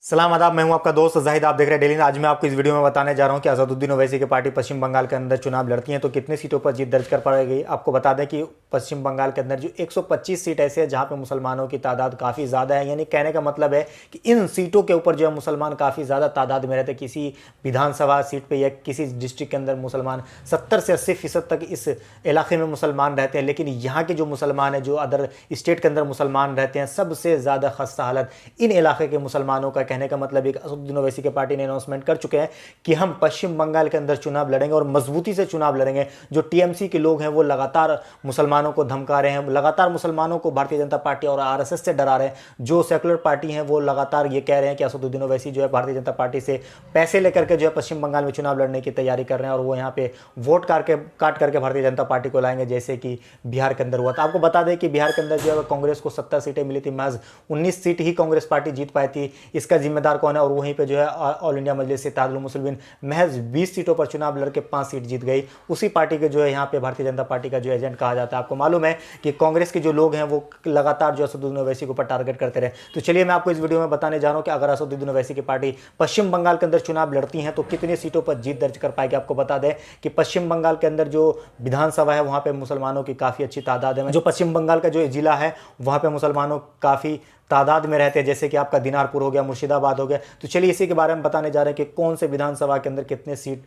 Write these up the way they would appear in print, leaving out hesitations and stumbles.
सलाम आदाब, मैं हूं आपका दोस्त जाहिद। आप देख रहे हैं डेली। आज मैं आपको इस वीडियो में बताने जा रहा हूं कि असादुद्दीन ओवैसी की पार्टी पश्चिम बंगाल के अंदर चुनाव लड़ती है तो कितनी सीटों पर जीत दर्ज कर पाएगी। आपको बता दें कि पश्चिम बंगाल के अंदर जो 125 सीट ऐसे है जहां पे मुसलमानों की तादाद काफ़ी ज़्यादा है। यानी कहने का मतलब है कि इन सीटों के ऊपर जो है मुसलमान काफ़ी ज़्यादा तादाद में रहते हैं। किसी विधानसभा सीट पर या किसी डिस्ट्रिक्ट के अंदर मुसलमान 70 से 80% तक इस इलाके में मुसलमान रहते हैं। लेकिन यहाँ के जो मुसलमान हैं, जो अदर स्टेट के अंदर मुसलमान रहते हैं, सबसे ज़्यादा खस्ता हालत इन इलाके के मुसलमानों का। कहने का मतलब एक असदुद्दीन ओवैसी के पार्टी ने अनाउंसमेंट कर चुके हैं कि हम पश्चिम बंगाल के अंदर चुनाव लड़ेंगे और मजबूती से चुनाव लड़ेंगे। जो टीएमसी के लोग हैं वो लगातार मुसलमानों को धमका रहे हैं, लगातार मुसलमानों को भारतीय जनता पार्टी और आरएसएस से डरा रहे हैं। जो सेकुलर पार्टी हैं वो लगातार ये कह रहे हैं कि असदुद्दीन ओवैसी जो है भारतीय जनता पार्टी से पैसे लेकर के जो है पश्चिम बंगाल में चुनाव लड़ने की तैयारी कर रहे हैं और वो यहाँ पे वोट काट करके भारतीय जनता पार्टी को लाएंगे, जैसे कि बिहार के अंदर हुआ। तो आपको बता दें कि बिहार के अंदर जो है कांग्रेस को 70 सीटें मिली थी, महज 19 सीट ही कांग्रेस पार्टी जीत पाई थी। इसका जिम्मेदार कौन है? और वहीं पे जो है ऑल इंडिया मजलिस इत्तेहादुल मुस्लिमीन महज 20 सीटों पर चुनाव लड़के 5 सीट जीत गई। उसी पार्टी के जो है यहाँ पे भारतीय जनता पार्टी का जो एजेंट कहा जाता है। आपको मालूम है कि कांग्रेस के जो लोग हैं वो लगातार जो असदुद्दीन ओवैसी के ऊपर टारगेट करते रहे। तो चलिए मैं आपको इस वीडियो में बताने जा रहा हूँ कि अगर असदुद्दीन ओवैसी की पार्टी पश्चिम बंगाल के अंदर चुनाव लड़ती है तो कितनी सीटों पर जीत दर्ज कर पाएगी। आपको बता दें कि पश्चिम बंगाल के अंदर जो विधानसभा है वहां पे मुसलमानों की काफी अच्छी तादाद है। जो पश्चिम बंगाल का जो जिला है वहां पे मुसलमानों काफी तादाद में रहते हैं, जैसे कि आपका दिनारपुर हो गया, मुर्शिदाबाद हो गया। तो चलिए इसी के बारे में बताने जा रहे हैं कि कौन से विधानसभा के अंदर कितने सीट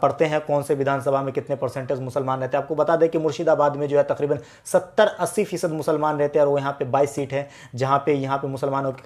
पड़ते हैं, कौन से विधानसभा में कितने परसेंटेज मुसलमान रहते हैं। आपको बता दें कि मुर्शिदाबाद में जो है तकरीबन 70-80% मुसलमान रहते हैं और यहाँ पे 22 सीट है जहाँ पे मुसलमानों की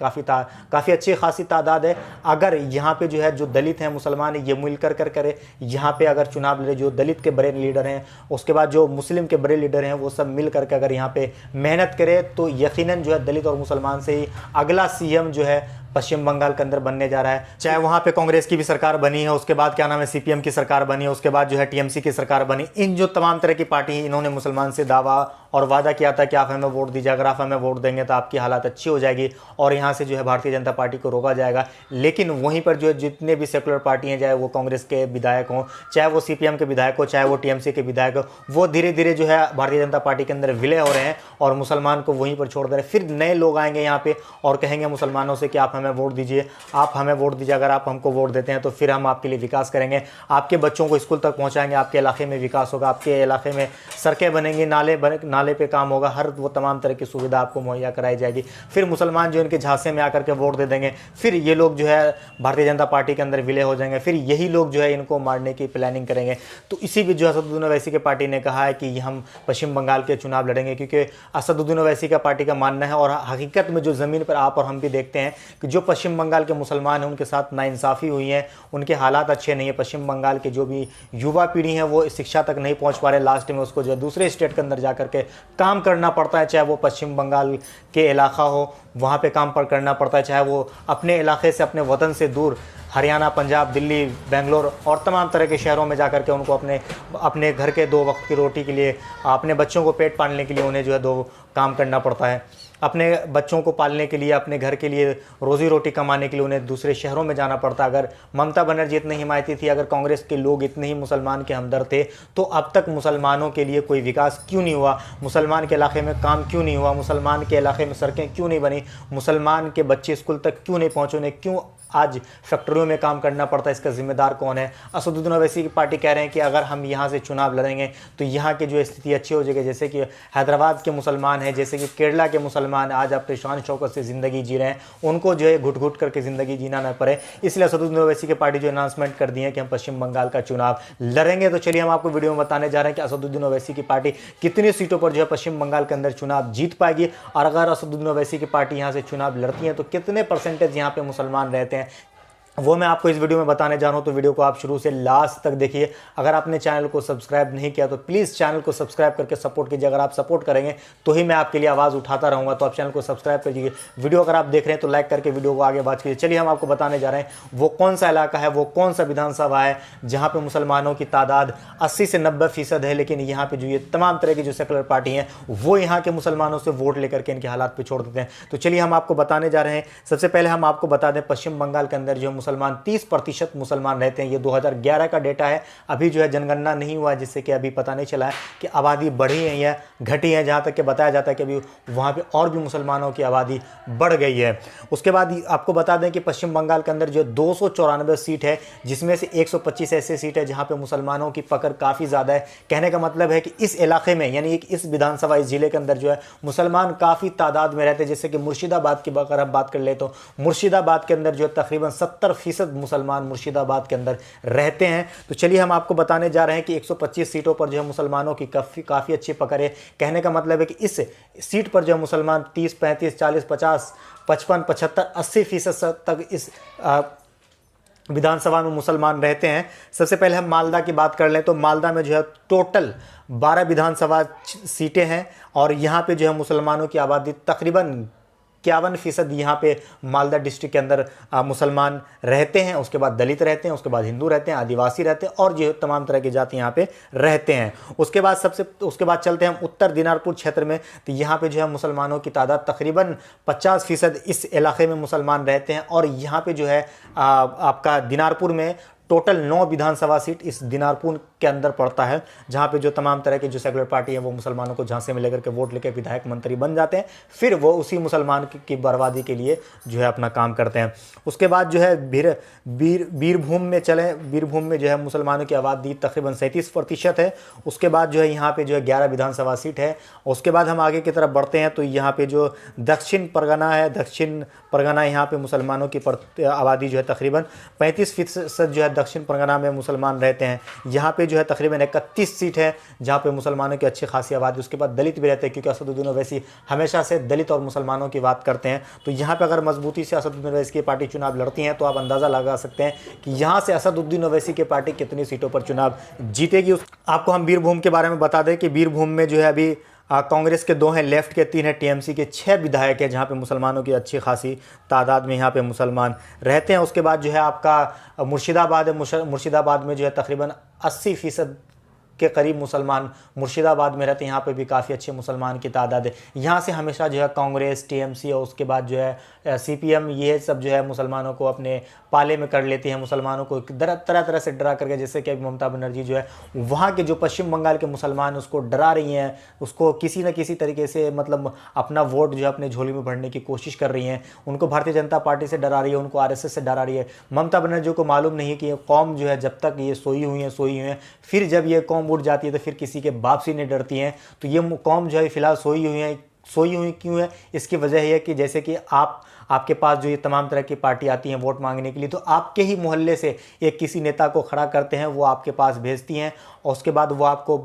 काफ़ी अच्छी खासी तादाद है। अगर यहाँ पे जो है जो दलित हैं मुसलमान ये मिलकर करे यहाँ पे अगर चुनाव लड़े, जो दलित के बड़े लीडर हैं, उसके बाद जो मुस्लिम के बड़े लीडर हैं, वो सब मिल करके अगर यहाँ पे मेहनत करे तो यकीनन जो है दलित और मुसलमान से अगला सीएम जो है पश्चिम बंगाल के अंदर बनने जा रहा है। चाहे वहां पे कांग्रेस की भी सरकार बनी है, उसके बाद क्या नाम है सीपीएम की सरकार बनी है, उसके बाद जो है टीएमसी की सरकार बनी। इन जो तमाम तरह की पार्टी है इन्होंने मुसलमान से दावा और वादा किया था कि आप हमें वोट दीजिए, अगर आप हमें वोट देंगे तो आपकी हालत अच्छी हो जाएगी और यहाँ से जो है भारतीय जनता पार्टी को रोका जाएगा। लेकिन वहीं पर जो है जितने भी सेकुलर पार्टी हैं, चाहे वो कांग्रेस के विधायक हों, चाहे वो सीपीएम के विधायक हो, चाहे वो टीएमसी के विधायक हो, वो धीरे धीरे जो है भारतीय जनता पार्टी के अंदर विलय हो रहे हैं और मुसलमान को वहीं पर छोड़ दे रहे हैं। फिर नए लोग आएंगे यहाँ पे और कहेंगे मुसलमानों से कि आप हमें वोट दीजिए, आप हमें वोट दीजिए, अगर आप हमको वोट देते हैं तो फिर हम आपके लिए विकास करेंगे, आपके बच्चों को स्कूल तक पहुंचाएंगे, आपके इलाके में विकास होगा, आपके इलाके में सड़कें बनेंगी, नाले पे काम होगा, हर वो तमाम तरह की सुविधा आपको मुहैया कराई जाएगी। फिर मुसलमान जो इनके झांसे में आकर के वोट दे देंगे, फिर ये लोग जो है भारतीय जनता पार्टी के अंदर विलय हो जाएंगे, फिर यही लोग जो है इनको मारने की प्लानिंग करेंगे। तो इसी बीच जो असदुद्दीन ओवैसी की पार्टी ने कहा है कि हम पश्चिम बंगाल के चुनाव लड़ेंगे, क्योंकि असदुद्दीन ओवैसी का पार्टी का मानना है और हकीकत में जो ज़मीन पर आप और हम भी देखते हैं कि जो पश्चिम बंगाल के मुसलमान हैं उनके साथ नाइंसाफ़ी हुई है, उनके हालात अच्छे नहीं है। पश्चिम बंगाल के जो भी युवा पीढ़ी है वो शिक्षा तक नहीं पहुंच पा रहे, लास्ट में उसको जो है दूसरे स्टेट के अंदर जाकर के काम करना पड़ता है, चाहे वो पश्चिम बंगाल के इलाका हो वहाँ पे काम पर करना पड़ता है, चाहे वो अपने इलाके से अपने वतन से दूर हरियाणा, पंजाब, दिल्ली, बेंगलोर और तमाम तरह के शहरों में जाकर के उनको अपने घर के 2 वक्त की रोटी के लिए, अपने बच्चों को पेट पालने के लिए उन्हें जो है 2 काम करना पड़ता है। अपने बच्चों को पालने के लिए, अपने घर के लिए रोज़ी रोटी कमाने के लिए उन्हें दूसरे शहरों में जाना पड़ता। अगर ममता बनर्जी इतनी हिमायती थी, अगर कांग्रेस के लोग इतने ही मुसलमान के हमदर्द थे, तो अब तक मुसलमानों के लिए कोई विकास क्यों नहीं हुआ? मुसलमान के इलाके में काम क्यों नहीं हुआ? मुसलमान के इलाके में सड़कें क्यों नहीं बनी? मुसलमान के बच्चे स्कूल तक क्यों नहीं पहुँचे? उन्हें क्यों आज फैक्ट्रियों में काम करना पड़ता है? इसका जिम्मेदार कौन है? असदुद्दीन ओवैसी की पार्टी कह रहे हैं कि अगर हम यहाँ से चुनाव लड़ेंगे तो यहाँ की जो स्थिति अच्छी हो जाएगी। जैसे कि हैदराबाद के मुसलमान हैं, जैसे कि केरला के मुसलमान आज अपने शान शौकत से ज़िंदगी जी रहे हैं, उनको जो है घुट घुट करके ज़िंदगी जीना न पड़े, इसलिए असदुद्दीन ओवैसी की पार्टी जो अनाउंसमेंट कर दी है कि हम पश्चिम बंगाल का चुनाव लड़ेंगे। तो चलिए हम आपको वीडियो में बताने जा रहे हैं कि असदुद्दीन ओवैसी की पार्टी कितनी सीटों पर जो है पश्चिम बंगाल के अंदर चुनाव जीत पाएगी और अगर असदुद्दीन ओवैसी की पार्टी यहाँ से चुनाव लड़ती है तो कितने परसेंटेज यहाँ पे मुसलमान रहते हैं, वो मैं आपको इस वीडियो में बताने जा रहा हूँ। तो वीडियो को आप शुरू से लास्ट तक देखिए। अगर आपने चैनल को सब्सक्राइब नहीं किया तो प्लीज़ चैनल को सब्सक्राइब करके सपोर्ट कीजिए। अगर आप सपोर्ट करेंगे तो ही मैं आपके लिए आवाज़ उठाता रहूँगा, तो आप चैनल को सब्सक्राइब कीजिए। वीडियो अगर आप देख रहे हैं तो लाइक करके वीडियो को आगे बात कीजिए। चलिए हम आपको बताने जा रहे हैं वो कौन सा इलाका है, वो कौन सा विधानसभा है जहाँ पर मुसलमानों की तादाद 80 से 90% है, लेकिन यहाँ पर जो ये तमाम तरह की जो सेकुलर पार्टी हैं वो यहाँ के मुसलमानों से वोट लेकर के इनके हालात पर छोड़ देते हैं। तो चलिए हम आपको बताने जा रहे हैं। सबसे पहले हम आपको बता दें पश्चिम बंगाल के अंदर जो मुसलमान 30% मुसलमान रहते हैं। ये 2011 का डेटा है, अभी जो है जनगणना नहीं हुआ है, जिससे कि अभी पता नहीं चला है कि आबादी बढ़ी है या घटी है। जहाँ तक कि बताया जाता है कि अभी वहाँ पे और भी मुसलमानों की आबादी बढ़ गई है। उसके बाद आपको बता दें कि पश्चिम बंगाल के अंदर जो 294 सीट है, जिसमें से 125 ऐसे सीट है जहाँ पे मुसलमानों की पकड़ काफ़ी ज़्यादा है। कहने का मतलब है कि इस इलाके में, यानी इस विधानसभा, इस जिले के अंदर जो है मुसलमान काफ़ी तादाद में रहते हैं। जैसे कि मुर्शिदाबाद की अगर हम बात कर ले तो मुर्शिदाबाद के अंदर जो है तकरीबन 70% मुसलमान मुर्शिदाबाद के अंदर रहते हैं। तो चलिए हम आपको बताने जा रहे हैं कि 125 सीटों पर जो है मुसलमानों की काफ़ी अच्छी पकड़ है। कहने का मतलब है कि इस सीट पर जो है मुसलमान 30, 35, 40, 50, 55, 75, 80% तक इस विधानसभा में मुसलमान रहते हैं। सबसे पहले हम मालदा की बात कर लें तो मालदा में जो है टोटल 12 विधानसभा सीटें हैं और यहाँ पे जो है मुसलमानों की आबादी तकरीबन 51% यहाँ पे मालदा डिस्ट्रिक्ट के अंदर मुसलमान रहते हैं। उसके बाद दलित रहते हैं, उसके बाद हिंदू रहते हैं, आदिवासी रहते हैं और जो तमाम तरह की जाति यहाँ पे रहते हैं। उसके बाद चलते हैं हम उत्तर दिनाजपुर क्षेत्र में। तो यहाँ पे जो है मुसलमानों की तादाद तकरीबन 50% इस इलाके में मुसलमान रहते हैं। और यहाँ पे जो है आपका दिनाजपुर में टोटल 9 विधानसभा सीट इस दिनाजपुर के अंदर पड़ता है, जहाँ पे जो तमाम तरह की जो सेकुलर पार्टी है वो मुसलमानों को झांसे में लेकर के वोट लेकर विधायक मंत्री बन जाते हैं, फिर वो उसी मुसलमान की बर्बादी के लिए जो है अपना काम करते हैं। उसके बाद जो है बीरभूम में चले, बीरभूम में जो है मुसलमानों की आबादी तकरीबन 37% है। उसके बाद जो है यहाँ पे जो है 11 विधानसभा सीट है। उसके बाद हम आगे की तरफ बढ़ते हैं तो यहाँ पे जो दक्षिण परगना है, दक्षिण परगना यहाँ पे मुसलमानों की आबादी जो है तकरीबन 35% जो है दक्षिण परगना में मुसलमान रहते हैं। यहाँ पे जो है तकरीबन 31 सीट है जहाँ पे मुसलमानों की अच्छी खासी आबादी। उसके बाद दलित भी रहते हैं, क्योंकि असदुद्दीन ओवैसी हमेशा से दलित और मुसलमानों की बात करते हैं। तो यहाँ पे अगर मजबूती से असदुद्दीन ओवैसी की पार्टी चुनाव लड़ती हैं तो आप अंदाज़ा लगा सकते हैं कि यहाँ से असदुद्दीन ओवैसी की पार्टी कितनी सीटों पर चुनाव जीतेगी। आपको हम बीरभूम के बारे में बता दें कि बीरभूम में जो है अभी कांग्रेस के 2 हैं, लेफ्ट के 3 हैं, टीएमसी के 6 विधायक हैं, जहाँ पे मुसलमानों की अच्छी खासी तादाद में यहाँ पे मुसलमान रहते हैं। उसके बाद जो है आपका मुर्शिदाबाद है, मुर्शिदाबाद में जो है तकरीबन 80% के करीब मुसलमान मुर्शिदाबाद में रहते हैं। यहाँ पे भी काफ़ी अच्छे मुसलमान की तादाद है। यहाँ से हमेशा जो है कांग्रेस, टीएमसी और उसके बाद जो है सीपीएम, ये सब जो है मुसलमानों को अपने पाले में कर लेती हैं, मुसलमानों को तरह तरह से डरा करके। जैसे कि ममता बनर्जी जो है वहाँ के जो पश्चिम बंगाल के मुसलमान उसको डरा रही हैं, उसको किसी न किसी तरीके से मतलब अपना वोट जो है अपने झोली में भरने की कोशिश कर रही हैं। उनको भारतीय जनता पार्टी से डरा रही है, उनको आरएसएस से डरा रही है। ममता बनर्जी को मालूम नहीं है कि ये कौम जो है जब तक ये सोई हुई है, फिर जब ये कौम उठ जाती है तो फिर किसी के बाप से नहीं डरती हैं। तो ये कौम जो है फिलहाल सोई हुई क्यों है? इसकी वजह है कि जैसे कि आपके पास जो ये तमाम तरह की पार्टी आती हैं वोट मांगने के लिए, तो आपके ही मोहल्ले से एक किसी नेता को खड़ा करते हैं, वो आपके पास भेजती हैं और उसके बाद वो आपको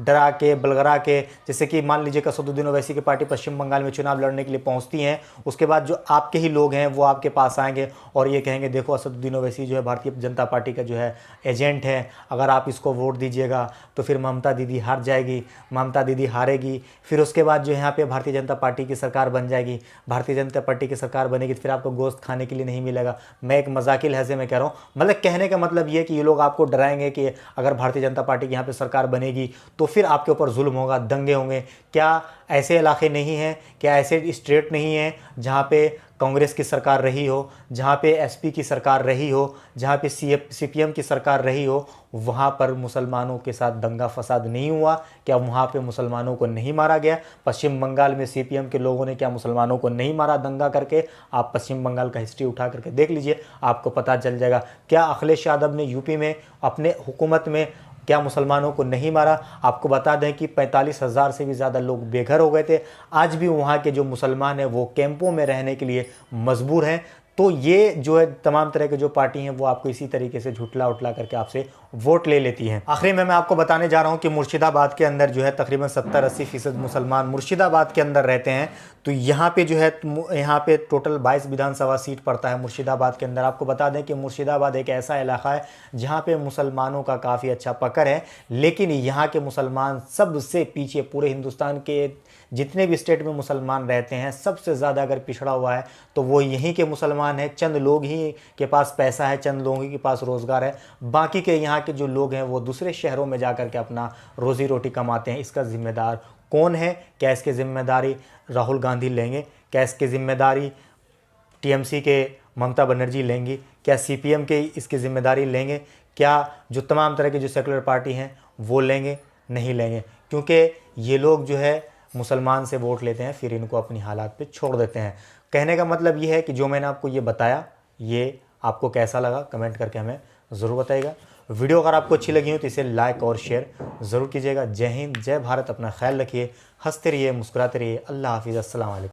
डरा के बलगरा के, जैसे कि मान लीजिए असदुद्दीन ओवैसी की पार्टी पश्चिम बंगाल में चुनाव लड़ने के लिए पहुंचती हैं, उसके बाद जो आपके ही लोग हैं वो आपके पास आएंगे और ये कहेंगे देखो असदुद्दीन ओवैसी जो है भारतीय जनता पार्टी का जो है एजेंट है, अगर आप इसको वोट दीजिएगा तो फिर ममता दीदी हार जाएगी, ममता दीदी हारेगी, फिर उसके बाद जो यहाँ पे भारतीय जनता पार्टी की सरकार बन जाएगी, भारतीय जनता पार्टी की सरकार बनेगी तो फिर आपको गोश्त खाने के लिए नहीं मिलेगा। मैं एक मजाकिल लहजे में कह रहा हूँ, मतलब कहने का मतलब ये है कि ये लोग आपको डराएंगे कि अगर भारतीय जनता पार्टी की यहाँ पे सरकार बनेगी तो फिर आपके ऊपर जुल्म होगा, दंगे होंगे। क्या ऐसे इलाके नहीं हैं, क्या ऐसे स्टेट नहीं हैं जहाँ पे कांग्रेस की सरकार रही हो, जहाँ पे एसपी की सरकार रही हो, जहाँ पे सीपीएम की सरकार रही हो, वहाँ पर मुसलमानों के साथ दंगा फसाद नहीं हुआ? क्या वहाँ पे मुसलमानों को नहीं मारा गया? पश्चिम बंगाल में सीपीएम के लोगों ने क्या मुसलमानों को नहीं मारा दंगा करके? आप पश्चिम बंगाल का हिस्ट्री उठा करके देख लीजिए, आपको पता चल जाएगा। क्या अखिलेश यादव ने यूपी में अपने हुकूमत में क्या मुसलमानों को नहीं मारा? आपको बता दें कि 45,000 से भी ज़्यादा लोग बेघर हो गए थे। आज भी वहाँ के जो मुसलमान हैं वो कैंपों में रहने के लिए मजबूर हैं। तो ये जो है तमाम तरह के जो पार्टी हैं वो आपको इसी तरीके से झुटला उठला करके आपसे वोट ले लेती हैं। आखिरी में मैं आपको बताने जा रहा हूँ कि मुर्शिदाबाद के अंदर जो है तकरीबन 70-80% मुसलमान मुर्शिदाबाद के अंदर रहते हैं। तो यहाँ पे जो है यहाँ पे टोटल 22 विधानसभा सीट पड़ता है मुर्शिदाबाद के अंदर। आपको बता दें कि मुर्शिदाबाद एक ऐसा इलाका है जहाँ पे मुसलमानों का काफ़ी अच्छा पकड़ है, लेकिन यहाँ के मुसलमान सबसे पीछे, पूरे हिंदुस्तान के जितने भी स्टेट में मुसलमान रहते हैं सबसे ज़्यादा अगर पिछड़ा हुआ है तो वो यहीं के मुसलमान हैं। चंद लोग ही के पास पैसा है, चंद लोगों के पास रोज़गार है, बाकी के यहाँ के जो लोग हैं वो दूसरे शहरों में जा कर के अपना रोज़ी रोटी कमाते हैं। इसका जिम्मेदार कौन है? क्या इसकी जिम्मेदारी राहुल गांधी लेंगे? क्या इसकी जिम्मेदारी टीएमसी के ममता बनर्जी लेंगी? क्या सीपीएम के इसकी जिम्मेदारी लेंगे? क्या जो तमाम तरह की जो सेकुलर पार्टी हैं वो लेंगे? नहीं लेंगे, क्योंकि ये लोग जो है मुसलमान से वोट लेते हैं, फिर इनको अपनी हालात पे छोड़ देते हैं। कहने का मतलब ये है कि जो मैंने आपको ये बताया, ये आपको कैसा लगा कमेंट करके हमें ज़रूर बताइएगा। वीडियो अगर आपको अच्छी लगी हो तो इसे लाइक और शेयर ज़रूर कीजिएगा। जय हिंद, जय भारत, अपना ख्याल रखिए, हंसते रहिए, मुस्कुराते रहिए। अल्लाह हाफिज़, अस्सलाम वालेकुम।